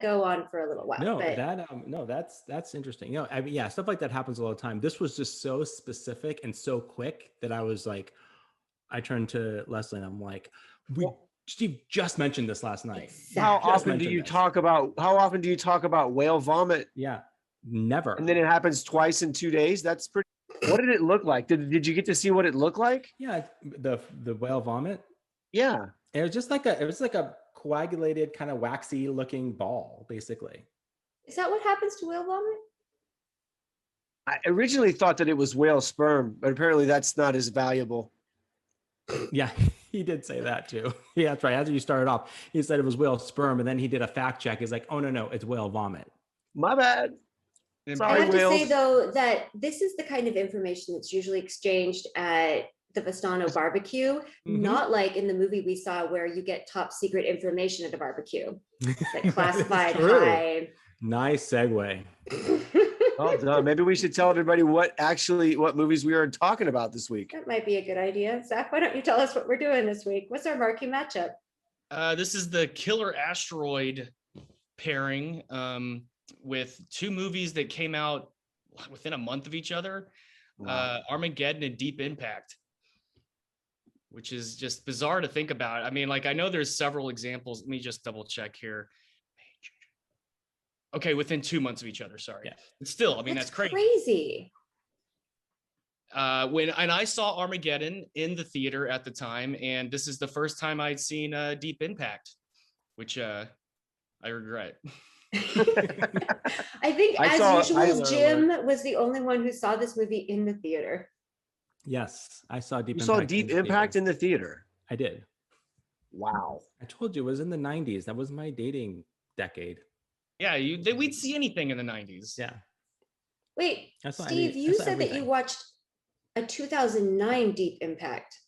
go on for a little while. No, but that's interesting. I mean, yeah, stuff like that happens all the time. This was just so specific and so quick that I was like, I turned to Leslie and I'm like, Steve just mentioned this last night. Exactly. How often do you talk about whale vomit? Yeah, never. And then it happens twice in 2 days. That's pretty. What did it look like? Did you get to see what it looked like? Yeah, the whale vomit. Yeah, it was like a coagulated kind of waxy looking ball, basically. Is that what happens to whale vomit? I originally thought that it was whale sperm, but apparently that's not as valuable. Yeah, he did say that too. Yeah, that's right. After you started off, he said it was whale sperm, and then he did a fact check. He's like, oh no, it's whale vomit. My bad. Sorry, I have to say though that this is the kind of information that's usually exchanged at the Vestano barbecue, not like in the movie we saw where you get top secret information at a barbecue. It's like classified high. Nice segue. Well done. Maybe we should tell everybody what movies we are talking about this week. That might be a good idea. Zach, why don't you tell us what we're doing this week? What's our marquee matchup? This is the Killer Asteroid pairing with two movies that came out within a month of each other. Wow. Armageddon and Deep Impact, which is just bizarre to think about. I mean, like, I know there's several examples. Let me just double check here. Okay, within 2 months of each other. Sorry. Yeah. But still, I mean, that's crazy. When I saw Armageddon in the theater at the time, and this is the first time I'd seen Deep Impact, which I regret. I think, as usual, Jim was the only one who saw this movie in the theater. Yes, I saw Deep Impact. You saw Deep Impact in the theater? I did. Wow. I told you it was in the 90s. That was my dating decade. Yeah, we'd see anything in the 90s. Yeah. Wait, Steve, you said that you watched a 2009 Deep Impact.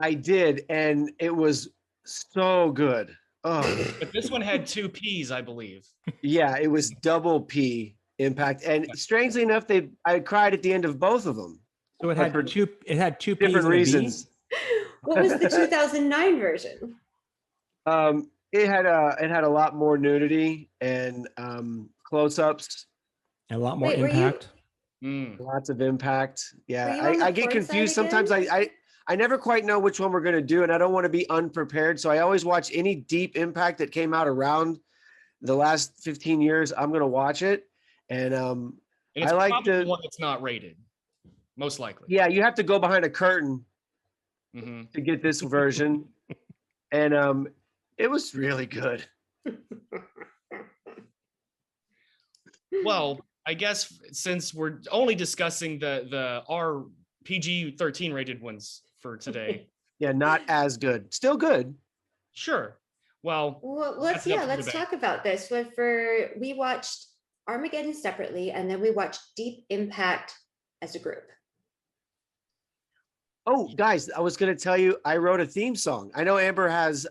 I did, and it was so good. Oh. But this one had 2 P's, I believe. Yeah, it was double P Impact, and strangely enough, I cried at the end of both of them. So it had two. It had 2 P's different reasons. What was the 2009 version? It had a lot more nudity and close-ups. And a lot more impact. Lots of impact. Yeah, I get confused sometimes. I never quite know which one we're going to do, and I don't want to be unprepared. So I always watch any Deep Impact that came out around the last 15 years. I'm going to watch it, and it's I like the one that's not rated, most likely. Yeah, you have to go behind a curtain to get this version, and it was really good. Well, I guess since we're only discussing our PG-13 rated ones for today. Yeah, not as good. Still good. Sure. Well, let's talk about this. We watched Armageddon separately, and then we watched Deep Impact as a group. Oh, guys, I was going to tell you, I wrote a theme song. I know Amber has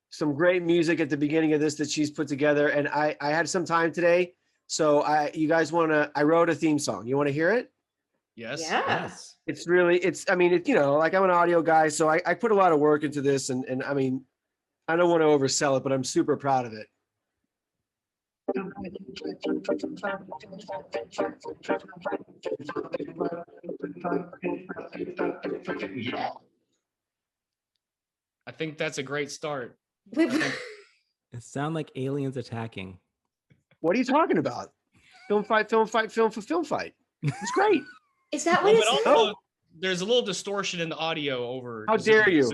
some great music at the beginning of this that she's put together, and I had some time today, so I wrote a theme song. You want to hear it? Yes. Yeah. Yes. I mean, like, I'm an audio guy, so I put a lot of work into this, and I mean, I don't want to oversell it, but I'm super proud of it. I think that's a great start. It sounds like aliens attacking. What are you talking about? Film fight. It's great. Is that what it also, there's a little distortion in the audio over. How dare you?